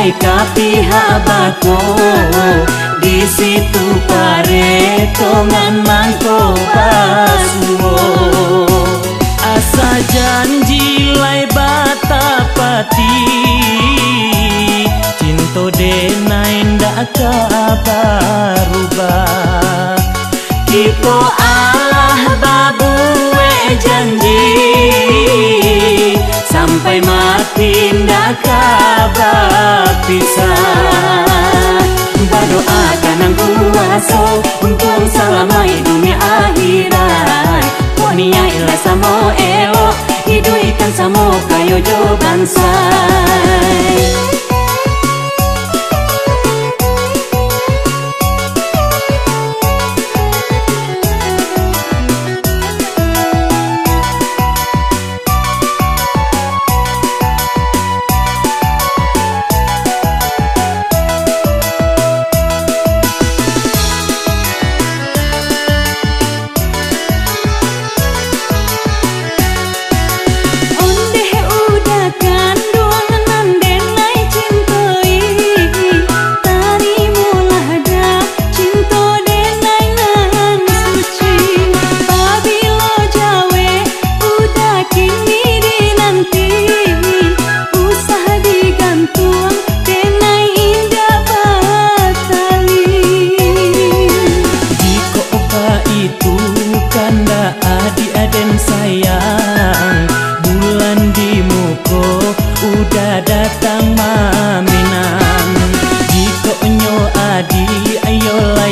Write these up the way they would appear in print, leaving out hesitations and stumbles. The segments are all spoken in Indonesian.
sampai ke pihak bako. Di situ paretongan mangko basuo. Asa janji lai batapati, cinto denai ndak berubah. Kipo Allah babue janji, sampai mati ndak pisah. Berdoa kanang kuaso untung salamai dunia akhirat. Wania ila samo elo hidu ikan samo kayo jo bansai.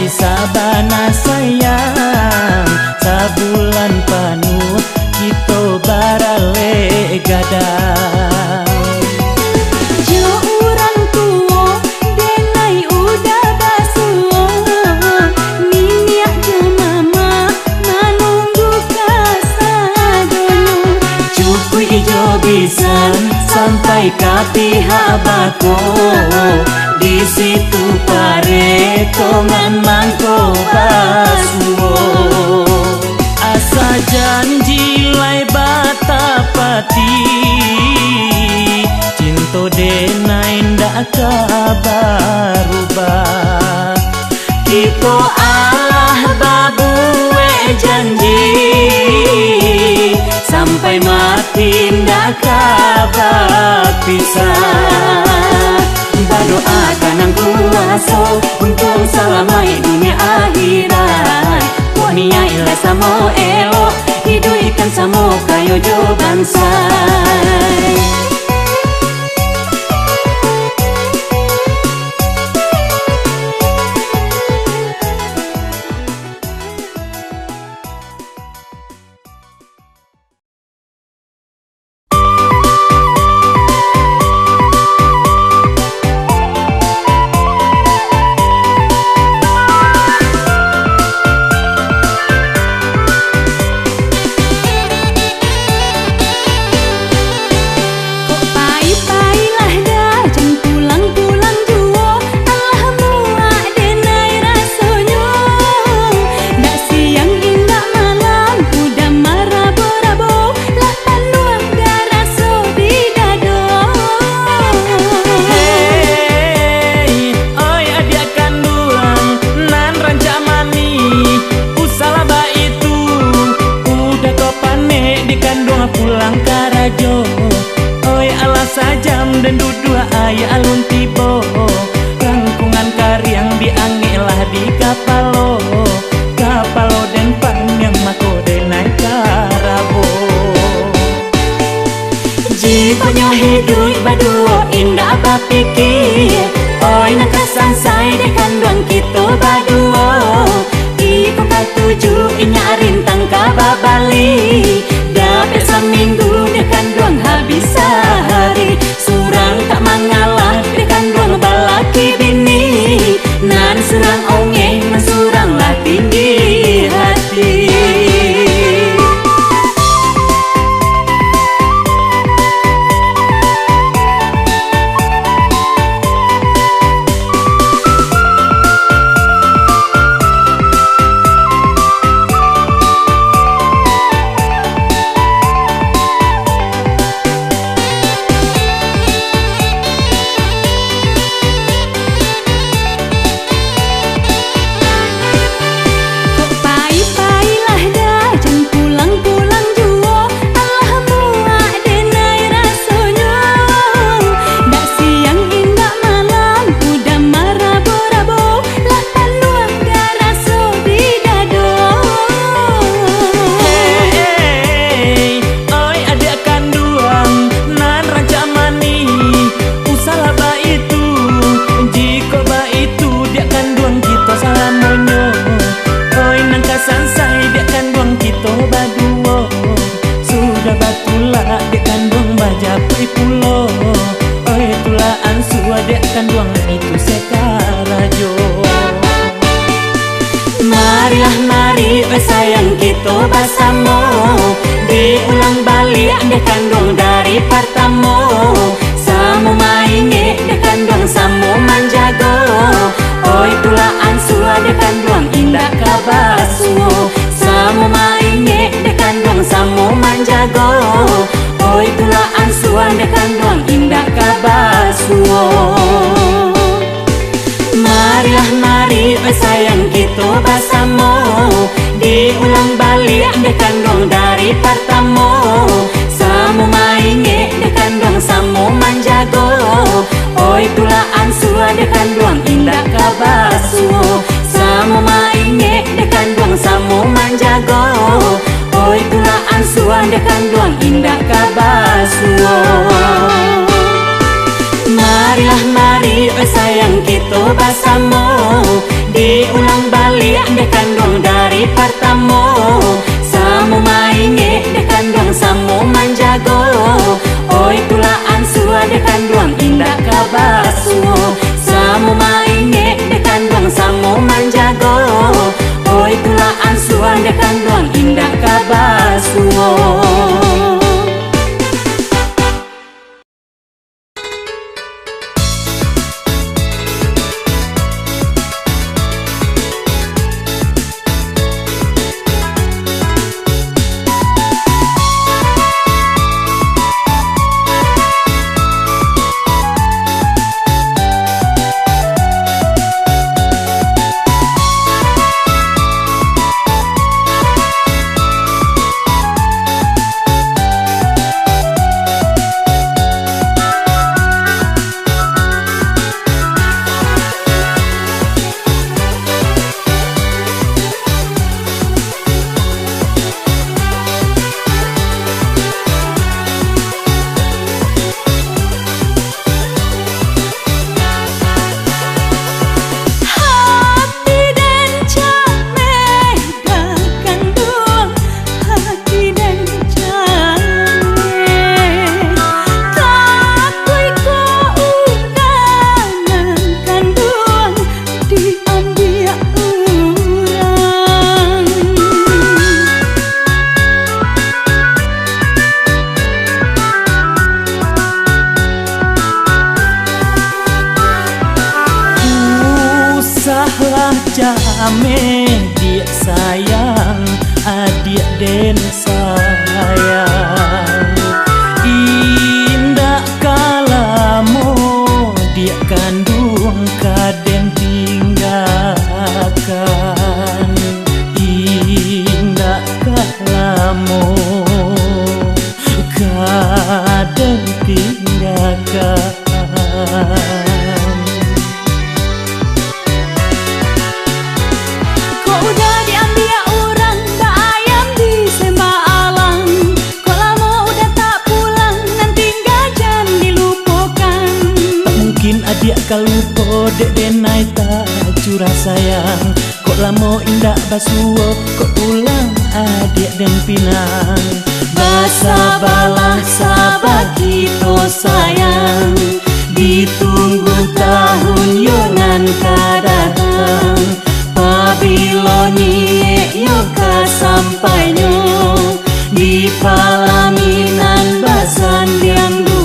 Sabana sayang, sabulan penuh kita barale gadang. Jo urang tua denai udah basuo, minyak jemama manunggu kasadono. Cukui ijo bisan sampai ke pihak bako. Di situ paretongan mangko basuo. Asa janji lai batapati, cinto denai ndak berubah. Kipo Allah babue janji, sampai mati ndak pisah. Berdoa kanang kuaso untung salamai dunia akhirat. Wania ila samo elo hidu ikan samo kayo jo bansai. sayang kita bersama, diulang balik deh kandung dari pertama. Samu mainge deh kandung samu manjago, oi tulaan sua deh kandung indah kabasuo. Samu mainge deh kandung samu manjago, oi tulaan sua deh kandung indah kabasuo. Marilah mari sayang kita bersama, diulang balik deh kandung dari pertama. Samu mainge deh kandung samu manjago, oi tulaan sua deh kandung indah kabasuo. Samu mainge deh kandung samu manjago, oi tulaan sua deh kandung indah kabasuo. Marilah mari sayang kita bersama, diulang balik deh kandung dari pertama. Samu mainge deh kandung samu manjago, oi tulaan sua deh kandung indah kabasuo. Samu mainge deh kandung samu manjago, oi tulaan sua deh kandung indah kabasuo. Jame dia sayang, adik den sayang. Indah kalamo dia kandung kaden tinggalkan. Indah kalamo kaden tinggalkan. Adik kalupo dek denai tak curah sayang. Kok lamo indah basuo, kok pulang adik den pinang. Basa balang sabar kita sayang, ditunggu tahun yonan kadatang. Pabilo nyie yoga sampainya, di palaminan basan diam duo.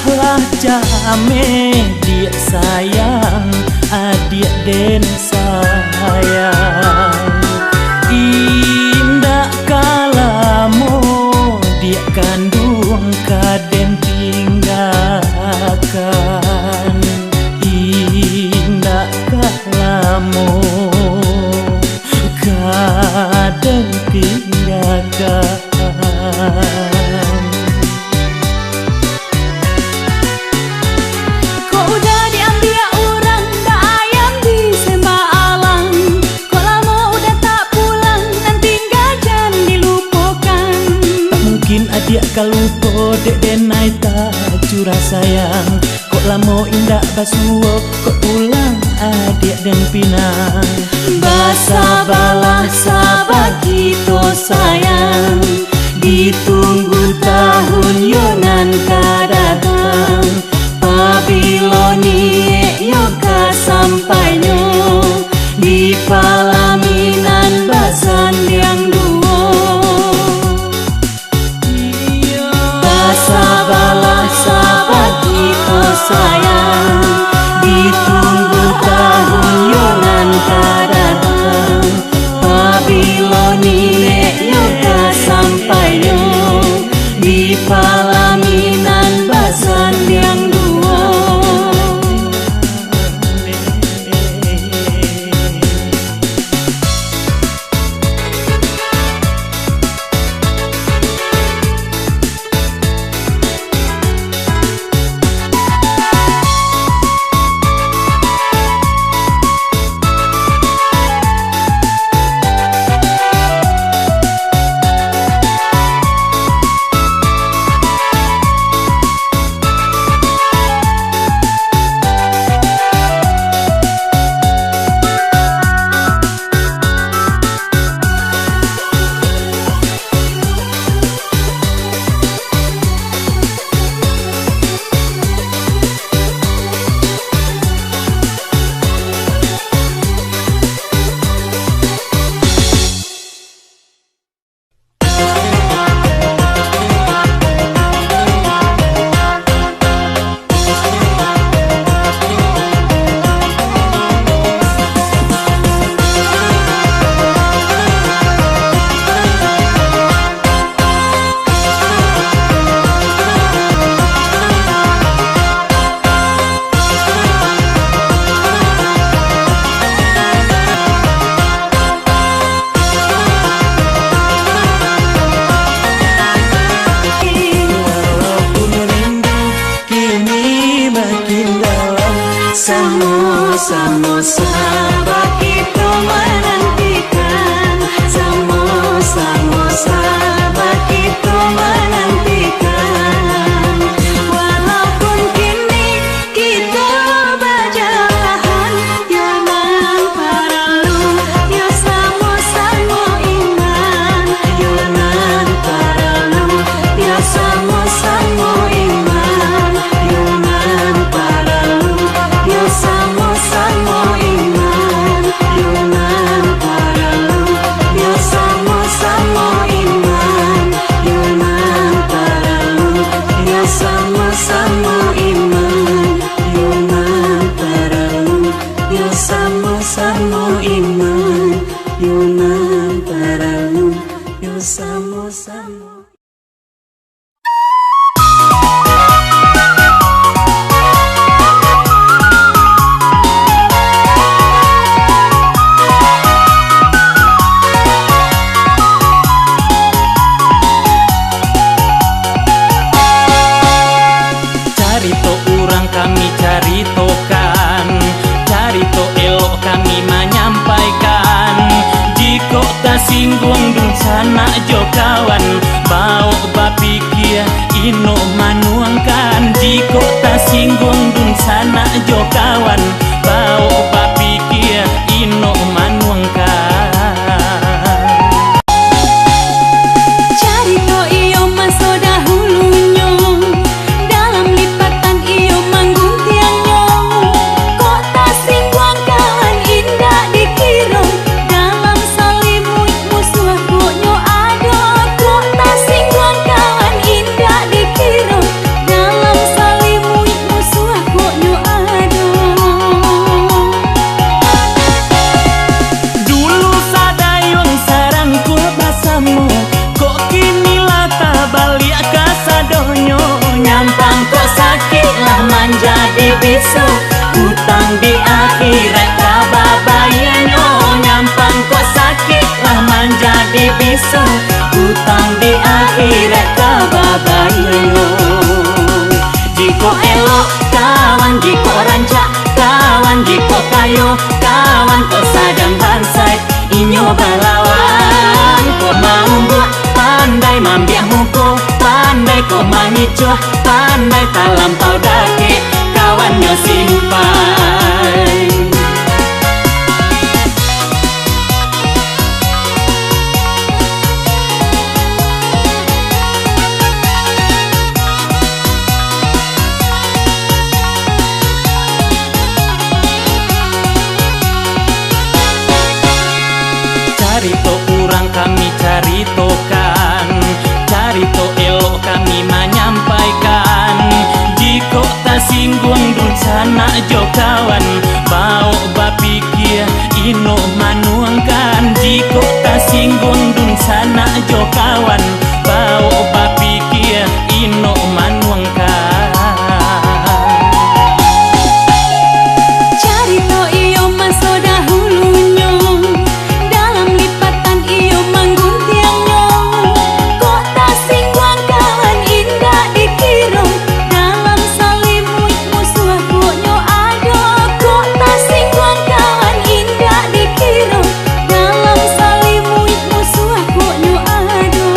bah jame dia sayang adik den sayang indah kalamo dia kandung kaden tinggalkan indah kalamo kaden tinggalkan. Kok udah diambil orang, dah ayam disembah alang. Kok lama udah tak pulang, nanti gajan dilupakan. Tak mungkin adik kalupo dek denai tak curah sayang. Kok lama indah basuo, kok pulang adik dan pinang. Basa balah sabar kita sayang, ditunggu tahun yonan kadatang. Babiloni yoga sampainya di palaminan basan yang dua. Basa balah sabar kita sayang, ditunggu tahun yonan kadatang. Babiloni yoga sampainya di palaminan basan yang dua. Sama-sama kita menantikan, sama-sama kita menantikan. Walaupun kini kita berjauhan, jangan perlu ya sama-sama iman. Jangan perlu ya sama-sama iman. Jangan perlu ya sama-sama iman. Jangan perlu ya sama-sama iman. Jangan perlu ya sama-sama iman. Jangan perlu ya sama-sama iman. Jangan perlu ya sama-sama. Carito urang kami caritokan, carito elok kami menyampaikan. Jika tak singgung dun sana jo kawan, bau bapikir ino manuangkan. Jika tak singgung dun sana jo kawan, bau bapikir ino manuangkan. Carito iyo maso dahulunya, dalam lipatan iyo manggung tiangnya. Kok tak singgung kawan indah dikira, dalam salimut musuh koknya ada. Kok tak singgung kawan indah dikira, dalam salimut jadi bisu. Utang di akhirat kababayanyo, nyampang kok sakit lah menjadi bisu. Utang di akhirat kababayanyo. Jiko elok kawan, jiko rancak kawan, jiko kayo kawan, kok sadang bansai inyo balawan. Kok mau buat pandai mambiah muko, pandai kok mangicuah, pandai tak lampau dake kawannya simpai. Carito kurang kami caritokan, carito elok kami menyampaikan. Jiko tak singgung ducana jo kawan, bau bapikir ino manuangkan. Jiko tak singgung ducana jo kawan, bau bapikir ino manuangkan. Carito iyo maso dahulunya, dalam lipatan iyo mangguntiangnya. Kok tak singgung kawan indah dikira, dalam salimuit musuh koknyo ada. Kok tak singgung kawan indah dikira, dalam salimuit musuh koknyo ada.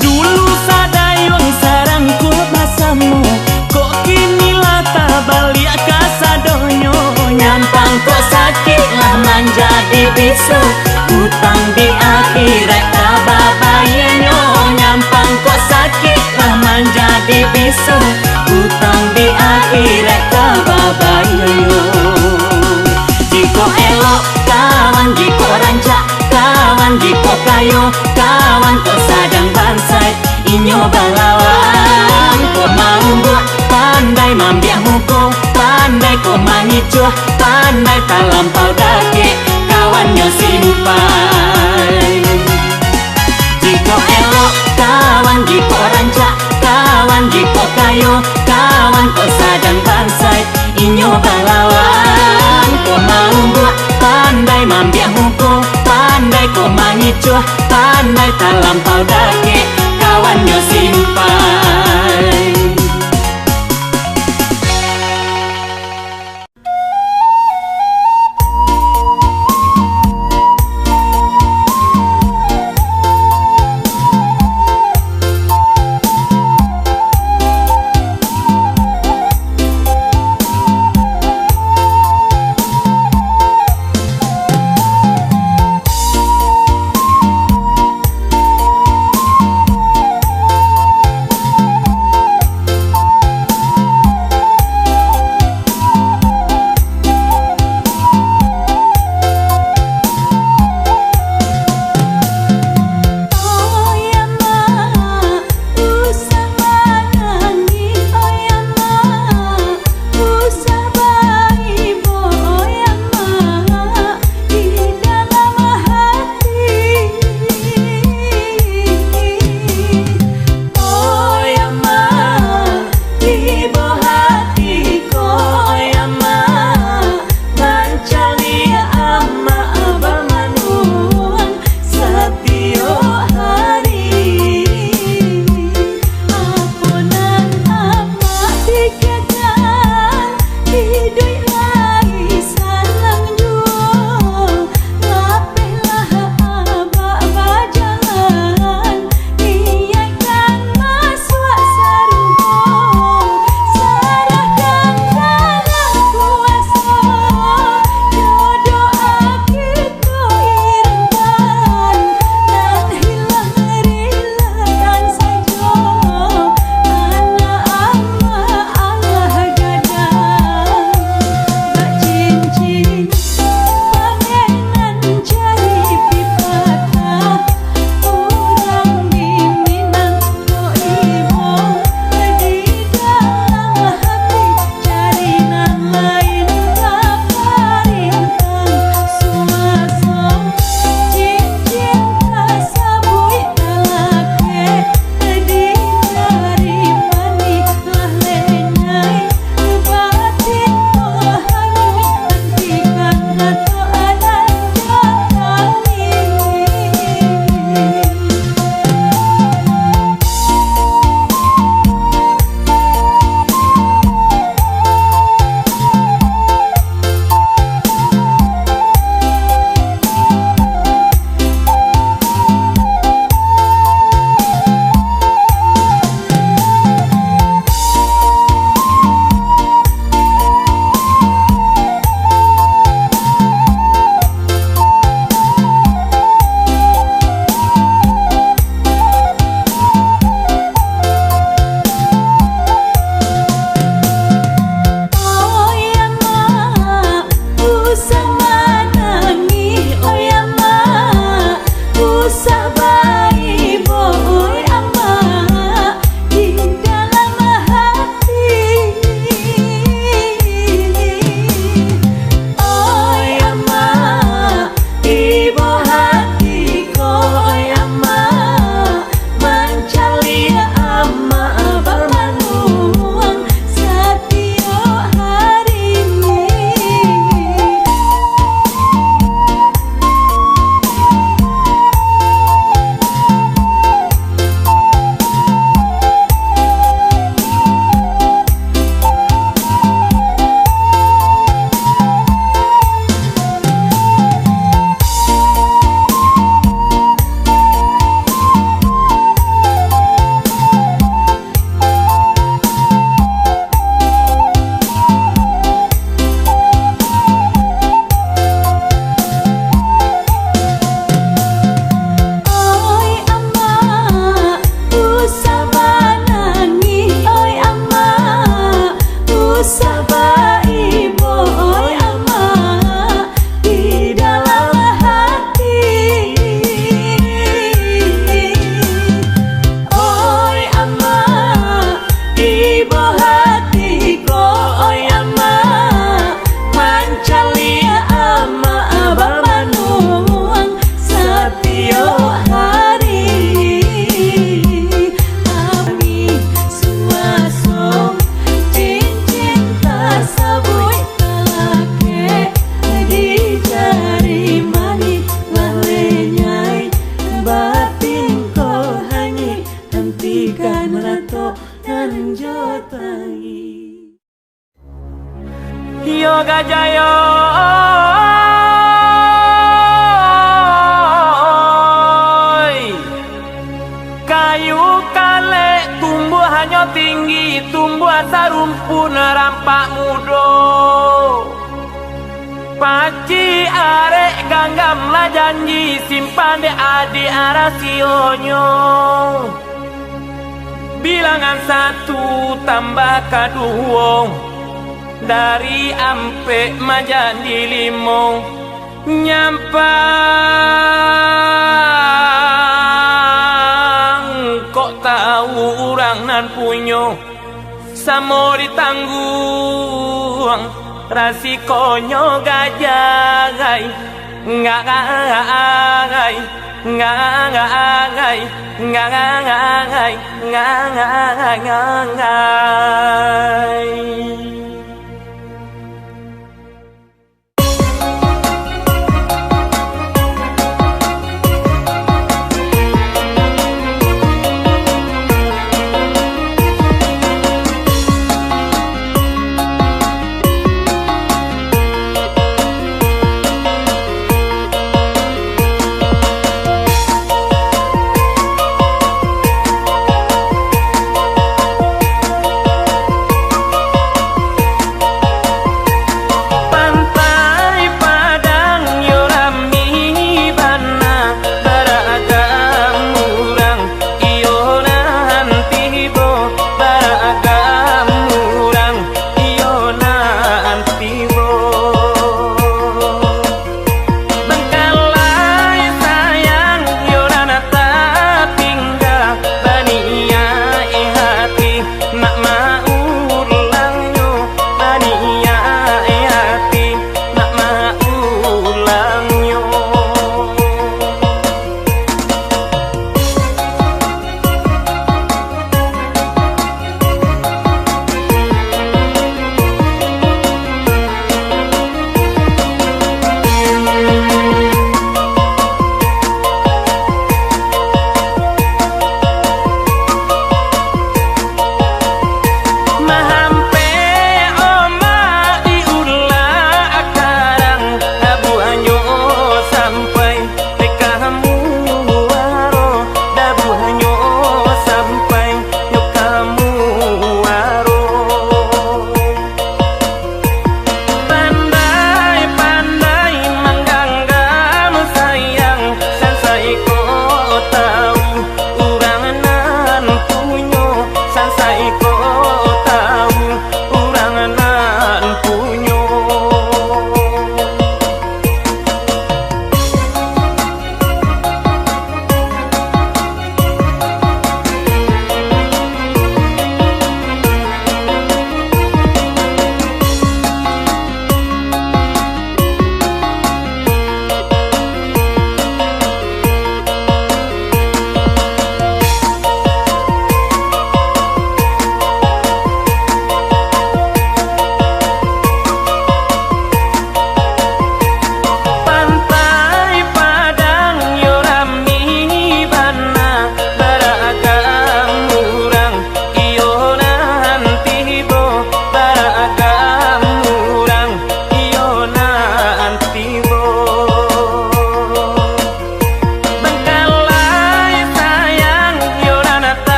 Dulu sadayung sarangku basamu, kok kini lata balik kasadonyo. Nyampang kok sakit lah menjadi bisu. Utang di akhirat kababayanyo, nyampang kok sakit lah menjadi bisu. Utang di akhirat kababayanyo. Jiko elok kawan, jiko rancak kawan, jiko kayo kawan, kok sadang bansai inyo balawan. Kok mau buat pandai mambiah muko, pandai kok mangicuah, pandai tak lampau dake kawannya simpai. Jiko elok kawan, jiko rancak kawan, jiko kayo kawan, kok sadang bansai inyo balawan. Kok mau buat pandai mambiah muko, pandai kok mangicuah, pandai tak lampau dake kawannya simpai. Paci arek ganggam lah janji simpan de adi arasionyo. Bilangan satu tambah kaduo, dari ampe majadi limo, nyampang kok tahu orang nan punyo, samo ditanggung rasikonyo gajah ngagai ngagai ngagai ngagai.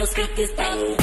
those speakers bang.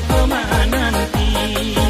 Kemana nanti